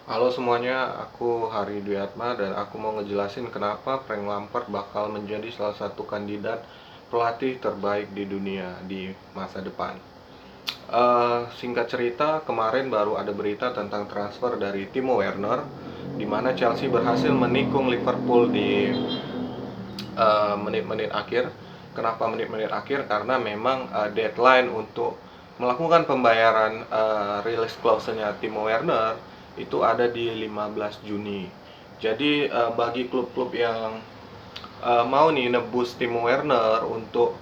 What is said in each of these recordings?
Halo semuanya, aku Hari Dwiatma dan aku mau ngejelasin kenapa Frank Lampard bakal menjadi salah satu kandidat pelatih terbaik di dunia di masa depan. Singkat cerita, kemarin baru ada berita tentang transfer dari Timo Werner, di mana Chelsea berhasil menikung Liverpool di menit-menit akhir. Kenapa menit-menit akhir? Karena memang deadline untuk melakukan pembayaran release clause-nya Timo Werner itu ada di 15 Juni. Jadi bagi klub-klub yang mau nih nebus Timo Werner untuk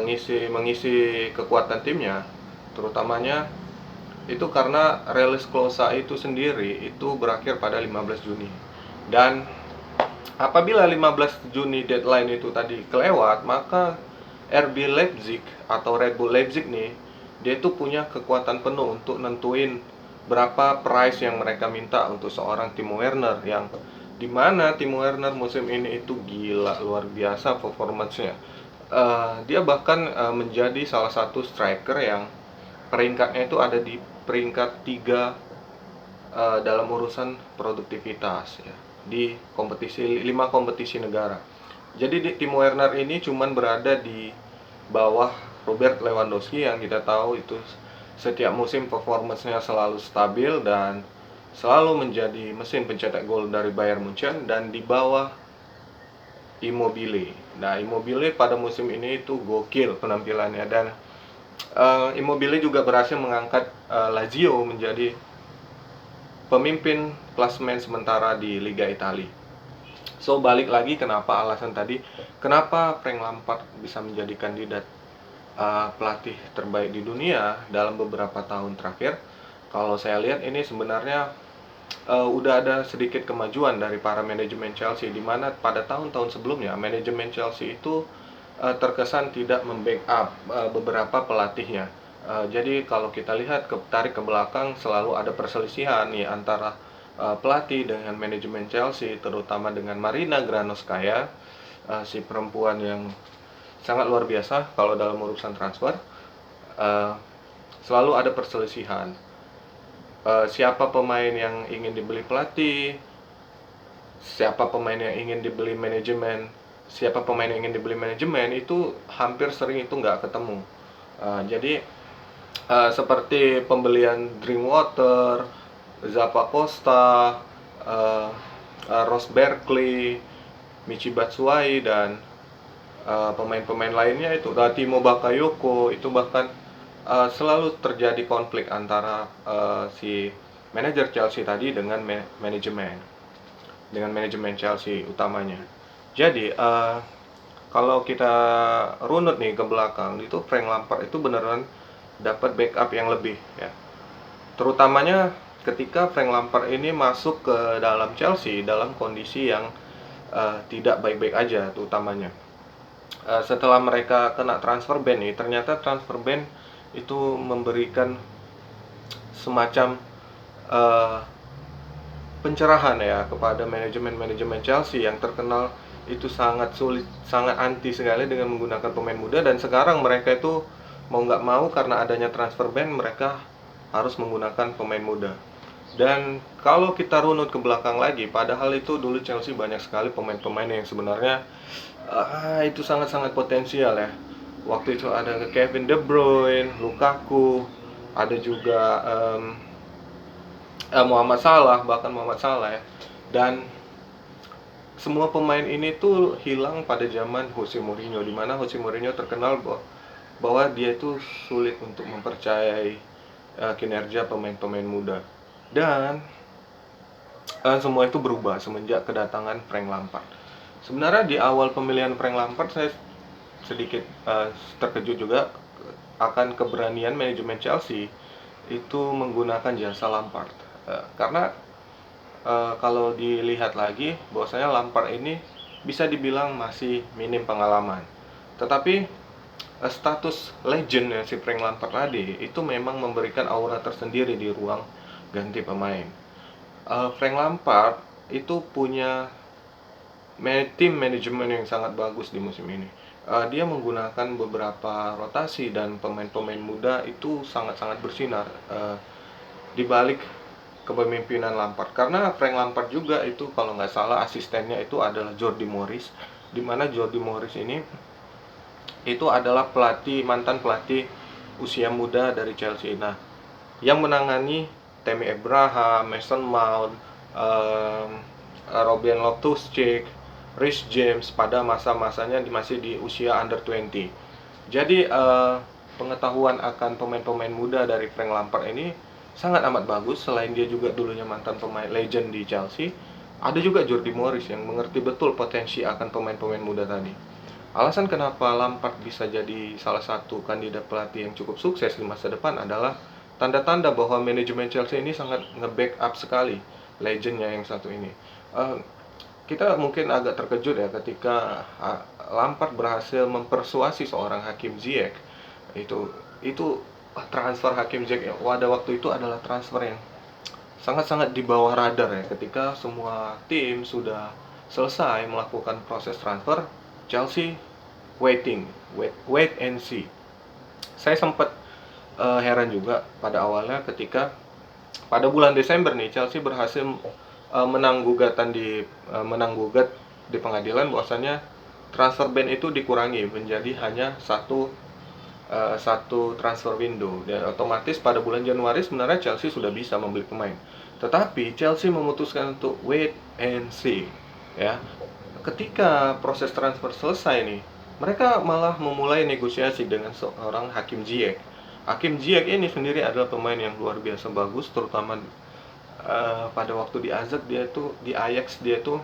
mengisi kekuatan timnya, terutamanya itu karena release clause itu sendiri itu berakhir pada 15 Juni. Dan apabila 15 Juni deadline itu tadi kelewat, maka RB Leipzig atau Red Bull Leipzig nih, dia itu punya kekuatan penuh untuk nentuin berapa price yang mereka minta untuk seorang Timo Werner, yang dimana Timo Werner musim ini itu gila luar biasa performance-nya. Dia bahkan menjadi salah satu striker yang peringkatnya itu ada di peringkat 3 dalam urusan produktivitas ya, di kompetisi 5 kompetisi negara. Jadi Timo Werner ini cuman berada di bawah Robert Lewandowski yang kita tahu itu setiap musim performance-nya selalu stabil dan selalu menjadi mesin pencetak gol dari Bayern Munchen, dan di bawah Immobile. Nah, Immobile pada musim ini itu gokil penampilannya, dan Immobile juga berhasil mengangkat Lazio menjadi pemimpin klasemen sementara di Liga Italia. So balik lagi kenapa alasan tadi, kenapa Frank Lampard bisa menjadi kandidat pelatih terbaik di dunia dalam beberapa tahun terakhir. Kalau saya lihat ini sebenarnya udah ada sedikit kemajuan dari para manajemen Chelsea, di mana pada tahun-tahun sebelumnya manajemen Chelsea itu terkesan tidak membackup beberapa pelatihnya. Jadi kalau kita lihat tarik ke belakang, selalu ada perselisihan nih antara pelatih dengan manajemen Chelsea, terutama dengan Marina Granovskaya, si perempuan yang sangat luar biasa kalau dalam urusan transfer. Uh, Selalu ada perselisihan. Siapa pemain yang ingin dibeli pelatih, siapa pemain yang ingin dibeli manajemen, siapa pemain yang ingin dibeli manajemen itu hampir sering itu nggak ketemu. Jadi seperti pembelian Drinkwater, Zappa Costa, uh, Ross Barkley, Michi Batshuayi, dan pemain-pemain lainnya itu Timo Bakayoko, itu bahkan selalu terjadi konflik antara si manajer Chelsea tadi dengan manajemen Chelsea utamanya. Jadi kalau kita runut nih ke belakang, itu Frank Lampard itu beneran dapat backup yang lebih ya. Terutamanya ketika Frank Lampard ini masuk ke dalam Chelsea dalam kondisi yang tidak baik-baik aja, terutamanya setelah mereka kena transfer ban nih, ternyata transfer ban itu memberikan semacam uh, pencerahan ya kepada manajemen Chelsea yang terkenal itu sangat sulit, sangat anti sekali dengan menggunakan pemain muda. Dan sekarang mereka itu mau nggak mau, karena adanya transfer ban, mereka harus menggunakan pemain muda. Dan kalau kita runut ke belakang lagi, padahal itu dulu Chelsea banyak sekali pemain-pemain yang sebenarnya itu sangat-sangat potensial ya. Waktu itu ada Kevin De Bruyne, Lukaku, ada juga Muhammad Salah, bahkan Muhammad Salah ya. Dan semua pemain ini tuh hilang pada zaman Jose Mourinho, di mana Jose Mourinho terkenal bahwa dia itu sulit untuk mempercayai kinerja pemain-pemain muda. Dan semua itu berubah semenjak kedatangan Frank Lampard. Sebenarnya di awal pemilihan Frank Lampard saya sedikit terkejut juga akan keberanian manajemen Chelsea itu menggunakan jasa Lampard. Karena kalau dilihat lagi, bahwasanya Lampard ini bisa dibilang masih minim pengalaman. Tetapi status legend ya si Frank Lampard tadi itu memang memberikan aura tersendiri di ruang ganti pemain. Frank Lampard itu punya tim manajemen yang sangat bagus di musim ini. Dia menggunakan beberapa rotasi dan pemain-pemain muda itu sangat-sangat bersinar. Di balik kepemimpinan Lampard. Karena Frank Lampard juga itu kalau nggak salah asistennya itu adalah Jody Morris, di mana Jody Morris ini itu adalah mantan pelatih usia muda dari Chelsea. Nah, yang menangani Tammy Abraham, Mason Mount, Robin Loftus-Cheek, Reece James pada masa-masanya masih di usia under 20. Jadi pengetahuan akan pemain-pemain muda dari Frank Lampard ini sangat amat bagus. Selain dia juga dulunya mantan pemain legend di Chelsea, ada juga Jody Morris yang mengerti betul potensi akan pemain-pemain muda tadi. Alasan kenapa Lampard bisa jadi salah satu kandidat pelatih yang cukup sukses di masa depan adalah tanda-tanda bahwa manajemen Chelsea ini sangat nge-backup sekali legendnya yang satu ini. Kita mungkin agak terkejut ya ketika Lampard berhasil mempersuasi seorang Hakim Ziyech. Itu transfer Hakim Ziyech pada waktu itu adalah transfer yang sangat-sangat di bawah radar ya. Ketika semua tim sudah selesai melakukan proses transfer, Chelsea wait and see. Saya sempat heran juga pada awalnya ketika pada bulan Desember nih Chelsea berhasil menang gugat di pengadilan bahwasannya transfer ban itu dikurangi menjadi hanya satu transfer window, dan otomatis pada bulan Januari sebenarnya Chelsea sudah bisa membeli pemain. Tetapi Chelsea memutuskan untuk wait and see ya. Ketika proses transfer selesai nih, mereka malah memulai negosiasi dengan seorang Hakim Ziyech. Hakim Ziyech ini sendiri adalah pemain yang luar biasa bagus, terutama pada waktu di Ajax dia tuh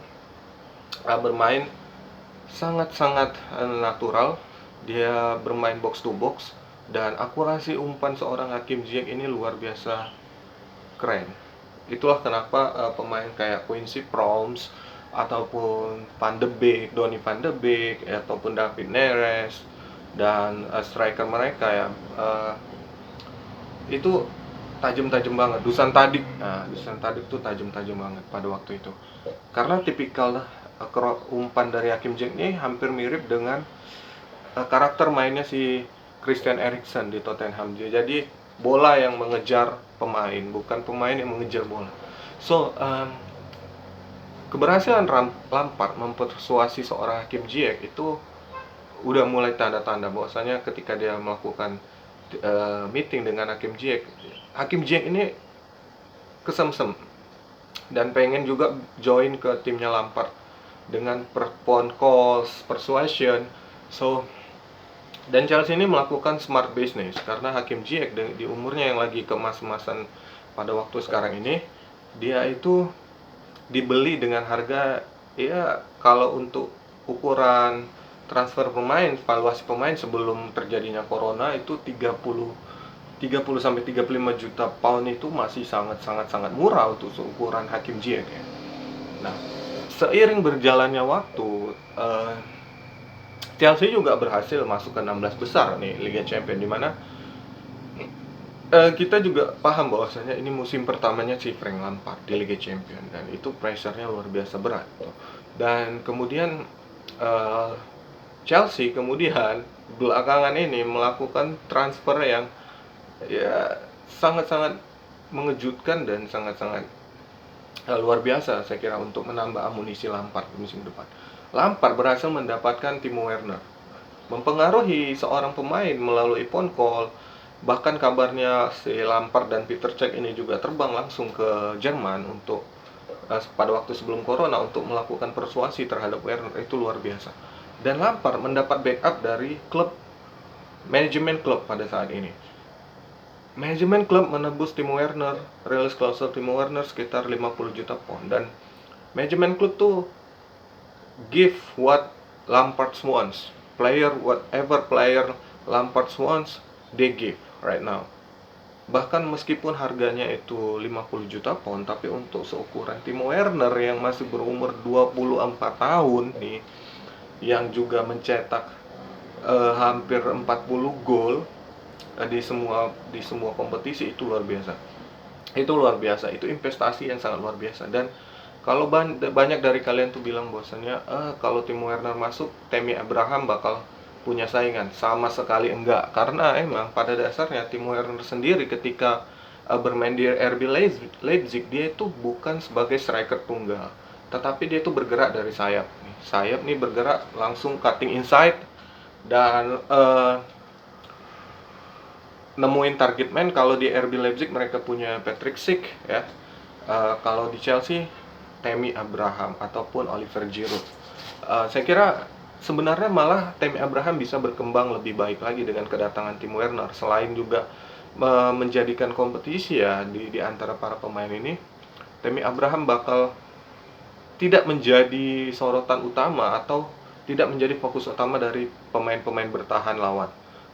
bermain sangat-sangat natural. Dia bermain box to box dan akurasi umpan seorang Hakim Ziyech ini luar biasa keren. Itulah kenapa pemain kayak Quincy Promes ataupun Donny van de Beek ataupun David Neres dan striker mereka ya itu tajam-tajam banget. Dusan Tadic tuh tajam-tajam banget pada waktu itu. Karena tipikal umpan dari Hakim Ziyech ini hampir mirip dengan karakter mainnya si Christian Eriksen di Tottenham. Jadi bola yang mengejar pemain, bukan pemain yang mengejar bola. So, keberhasilan Lampard mempersuasi seorang Hakim Ziyech itu udah mulai tanda-tanda bahwasanya ketika dia melakukan meeting dengan Hakim Ziyech ini kesemsem dan pengen juga join ke timnya Lampard dengan phone calls, persuasion. So, dan Chelsea ini melakukan smart business karena Hakim Ziyech di umurnya yang lagi kemas-kemasan pada waktu sekarang ini, dia itu dibeli dengan harga ya kalau untuk ukuran transfer pemain, valuasi pemain sebelum terjadinya corona itu 30 sampai 35 juta pound itu masih sangat murah untuk ukuran Hakim Ziyech ya. Nah, seiring berjalannya waktu Chelsea juga berhasil masuk ke 16 besar nih Liga Champions, di mana kita juga paham bahwasanya ini musim pertamanya si Frank Lampard di Liga Champions dan itu pressure-nya luar biasa berat. Dan kemudian Chelsea kemudian belakangan ini melakukan transfer yang ya sangat-sangat mengejutkan dan sangat-sangat luar biasa saya kira untuk menambah amunisi Lampard di musim depan. Lampard berhasil mendapatkan Timo Werner, mempengaruhi seorang pemain melalui phone call. Bahkan kabarnya si Lampard dan Peter Cech ini juga terbang langsung ke Jerman untuk pada waktu sebelum corona untuk melakukan persuasi terhadap Werner. Itu luar biasa. Dan Lampard mendapat backup dari manajemen klub pada saat ini. Manajemen klub menebus Timo Werner, release klausul Timo Werner sekitar 50 juta pound, dan manajemen klub tuh give what Lampard wants, whatever player Lampard wants, they give right now. Bahkan meskipun harganya itu 50 juta pound, tapi untuk seukuran Timo Werner yang masih berumur 24 tahun nih, yang juga mencetak hampir 40 gol di semua kompetisi, itu luar biasa. Itu investasi yang sangat luar biasa. Dan kalau banyak dari kalian tuh bilang bahwasanya kalau Timo Werner masuk, Tammy Abraham bakal punya saingan. Sama sekali enggak, karena emang pada dasarnya Timo Werner sendiri ketika bermain di RB Leipzig, dia itu bukan sebagai striker tunggal, tetapi dia itu bergerak dari sayap. Sayap nih bergerak langsung cutting inside dan nemuin target man. Kalau di RB Leipzig mereka punya Patrick Schick ya. Kalau di Chelsea Tammy Abraham ataupun Oliver Giroud. Saya kira sebenarnya malah Tammy Abraham bisa berkembang lebih baik lagi dengan kedatangan Timo Werner. Selain juga menjadikan kompetisi ya di antara para pemain ini, Tammy Abraham bakal tidak menjadi sorotan utama atau tidak menjadi fokus utama dari pemain-pemain bertahan lawan.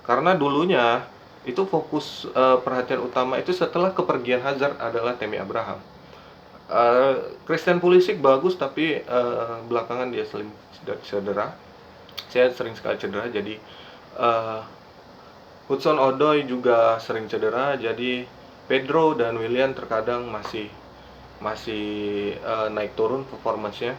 Karena dulunya itu fokus perhatian utama itu setelah kepergian Hazard adalah Tammy Abraham. Christian Pulisic bagus, tapi belakangan dia sering cedera. Saya sering sekali cedera, jadi Hudson-Odoi juga sering cedera, jadi Pedro dan Willian terkadang masih naik turun performance-nya.